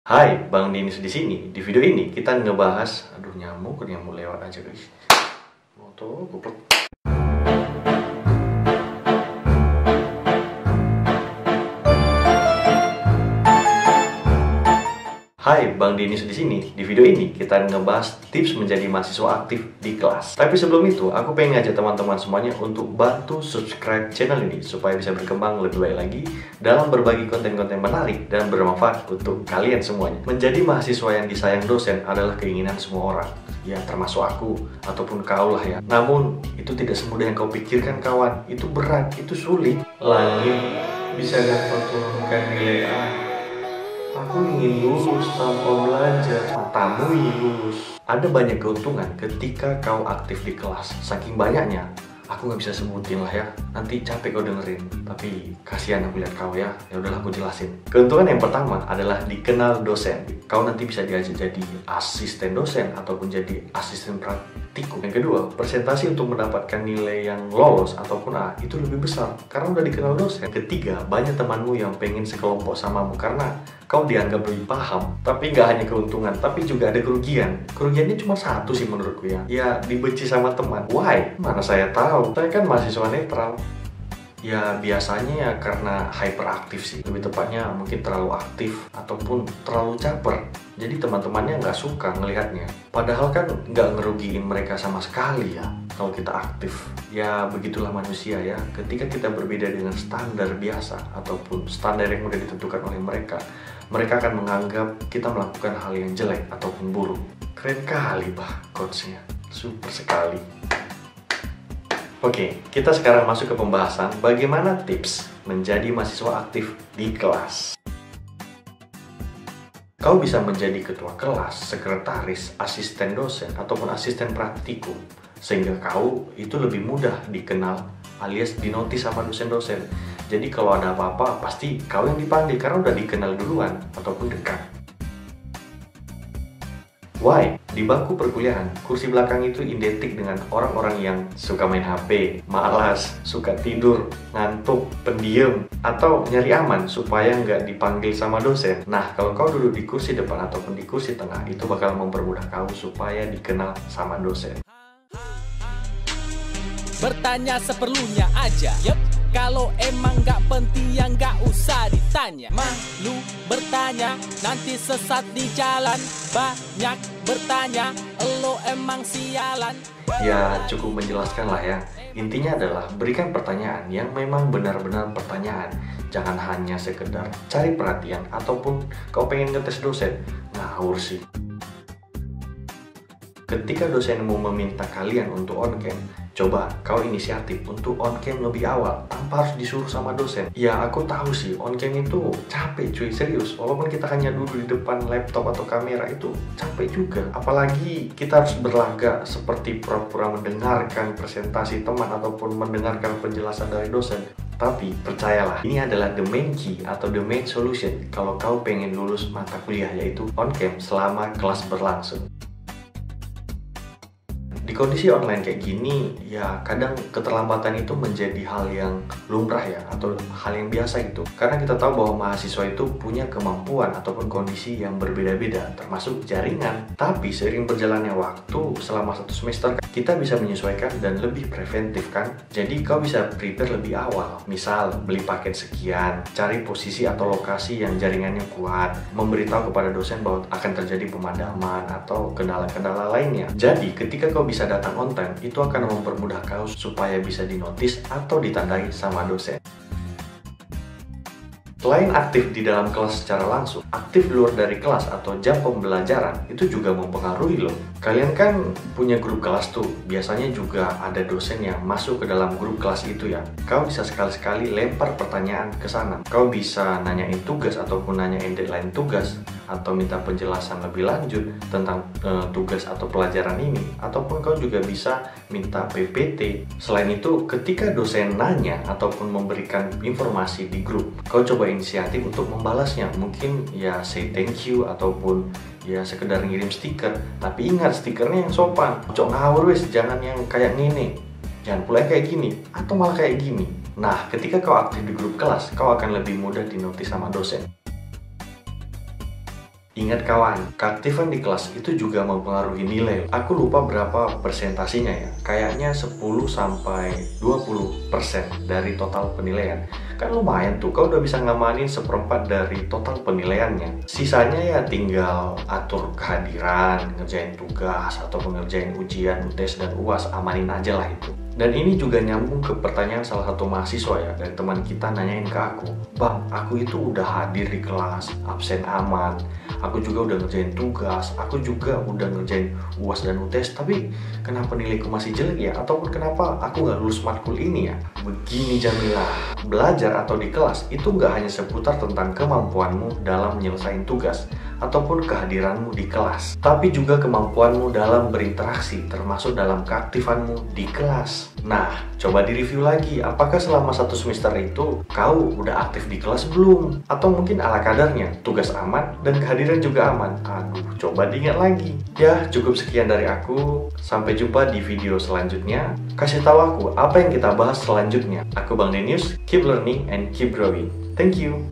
Hai, Bang Dinis di sini. Di video ini kita ngebahas, aduh nyamuk lewat aja guys. Moto goblok. Hai, Bang Dinis di sini. Di video ini kita ngebahas tips menjadi mahasiswa aktif di kelas. Tapi sebelum itu, aku pengen ngajak teman-teman semuanya untuk bantu subscribe channel ini supaya bisa berkembang lebih baik lagi dalam berbagi konten-konten menarik dan bermanfaat untuk kalian semuanya. Menjadi mahasiswa yang disayang dosen adalah keinginan semua orang. Ya, termasuk aku ataupun kau lah ya. Namun, itu tidak semudah yang kau pikirkan kawan. Itu berat, itu sulit. Langit bisa dapat turunkan nilai A. Aku ingin lulus tanpa belajar. Matamu ingin lulus. Ada banyak keuntungan ketika kau aktif di kelas. Saking banyaknya, aku nggak bisa sebutin lah ya. Nanti capek kau dengerin. Tapi kasihan aku lihat kau ya. Ya udahlah aku jelasin. Keuntungan yang pertama adalah dikenal dosen. Kau nanti bisa diajak jadi asisten dosen ataupun jadi asisten praktikum. Yang kedua, presentasi untuk mendapatkan nilai yang lolos ataupun A itu lebih besar karena udah dikenal dosen. Ketiga, banyak temanmu yang pengen sekelompok samamu karena kau dianggap lebih paham. Tapi nggak hanya keuntungan, tapi juga ada kerugian. Kerugiannya cuma satu sih menurutku ya. Ya dibenci sama teman. Why? Mana saya tahu. Saya kan mahasiswa netral. Ya biasanya ya karena hyperaktif sih. Lebih tepatnya mungkin terlalu aktif ataupun terlalu caper. Jadi teman-temannya nggak suka ngelihatnya. Padahal kan nggak ngerugiin mereka sama sekali ya kalau kita aktif. Ya begitulah manusia ya. Ketika kita berbeda dengan standar biasa ataupun standar yang udah ditentukan oleh mereka, mereka akan menganggap kita melakukan hal yang jelek ataupun buruk. Keren kali bah quotes-nya. Super sekali. Oke, kita sekarang masuk ke pembahasan bagaimana tips menjadi mahasiswa aktif di kelas. Kau bisa menjadi ketua kelas, sekretaris, asisten dosen, ataupun asisten praktikum. Sehingga kau itu lebih mudah dikenal alias dinotis sama dosen-dosen. Jadi kalau ada apa-apa, pasti kau yang dipanggil karena udah dikenal duluan ataupun dekat. Why? Di bangku perkuliahan, kursi belakang itu identik dengan orang-orang yang suka main HP, malas, suka tidur, ngantuk, pendiam, atau nyari aman supaya nggak dipanggil sama dosen. Nah, kalau kau duduk di kursi depan ataupun di kursi tengah, itu bakal mempermudah kau supaya dikenal sama dosen. Bertanya seperlunya aja. Kalau emang gak penting ya gak usah ditanya. Malu bertanya, nanti sesat di jalan. Banyak bertanya, elo emang sialan. Ya cukup menjelaskan lah ya. Intinya adalah berikan pertanyaan yang memang benar-benar pertanyaan. Jangan hanya sekedar cari perhatian ataupun kau pengen ngetes dosen. Ngawur sih. Ketika dosenmu meminta kalian untuk on cam, coba kau inisiatif untuk on cam lebih awal tanpa harus disuruh sama dosen. Ya aku tahu sih on cam itu capek cuy, serius. Walaupun kita hanya duduk di depan laptop atau kamera itu capek juga. Apalagi kita harus berlagak seperti pura-pura mendengarkan presentasi teman ataupun mendengarkan penjelasan dari dosen. Tapi percayalah, ini adalah the main key atau the main solution kalau kau pengen lulus mata kuliah yaitu on cam selama kelas berlangsung. Di kondisi online kayak gini, ya kadang keterlambatan itu menjadi hal yang lumrah ya, atau hal yang biasa gitu. Karena kita tahu bahwa mahasiswa itu punya kemampuan ataupun kondisi yang berbeda-beda, termasuk jaringan. Tapi seiring berjalannya waktu, selama 1 semester, kita bisa menyesuaikan dan lebih preventif kan. Jadi kau bisa prepare lebih awal. Misal, beli paket sekian, cari posisi atau lokasi yang jaringannya kuat, memberitahu kepada dosen bahwa akan terjadi pemadaman atau kendala-kendala lainnya. Jadi ketika kau bisa datang on time, itu akan mempermudah kau supaya bisa dinotis atau ditandai sama dosen. Selain aktif di dalam kelas secara langsung, aktif di luar dari kelas atau jam pembelajaran itu juga mempengaruhi loh. Kalian kan punya grup kelas tuh, biasanya juga ada dosen yang masuk ke dalam grup kelas itu ya. Kau bisa sekali-sekali lempar pertanyaan ke sana. Kau bisa nanyain tugas ataupun nanyain deadline tugas, atau minta penjelasan lebih lanjut tentang tugas atau pelajaran ini, ataupun kau juga bisa minta PPT. Selain itu, ketika dosen nanya ataupun memberikan informasi di grup, kau coba inisiatif untuk membalasnya. Mungkin ya say thank you ataupun ya sekedar ngirim stiker. Tapi ingat, stikernya yang sopan. Cok ngawur wes, jangan yang kayak gini, jangan pula kayak gini atau malah kayak gini. Nah, ketika kau aktif di grup kelas, kau akan lebih mudah dinotis sama dosen. Ingat kawan, keaktifan di kelas itu juga mempengaruhi nilai. Aku lupa berapa persentasinya ya. Kayaknya 10-20% dari total penilaian. Kan lumayan tuh, kau udah bisa ngamanin 1/4 dari total penilaiannya. Sisanya ya tinggal atur kehadiran, ngerjain tugas, atau ngerjain ujian, UTS, dan UAS. Amanin aja lah itu. Dan ini juga nyambung ke pertanyaan salah satu mahasiswa ya, dari teman kita nanyain ke aku, "Bang, aku itu udah hadir di kelas, absen aman, aku juga udah ngerjain tugas, aku juga udah ngerjain UAS dan UTS, tapi kenapa nilaiku masih jelek ya? Ataupun kenapa aku nggak lulus matkul ini ya?" Begini Jamila, belajar atau di kelas itu nggak hanya seputar tentang kemampuanmu dalam menyelesaikan tugas ataupun kehadiranmu di kelas, tapi juga kemampuanmu dalam berinteraksi, termasuk dalam keaktifanmu di kelas. Nah, coba direview lagi, apakah selama 1 semester itu kau udah aktif di kelas belum? Atau mungkin ala kadarnya, tugas aman dan kehadiran juga aman? Aduh, coba diingat lagi. Ya, cukup sekian dari aku. Sampai jumpa di video selanjutnya. Kasih tahu aku apa yang kita bahas selanjutnya. Aku Bang Denius, keep learning and keep growing. Thank you.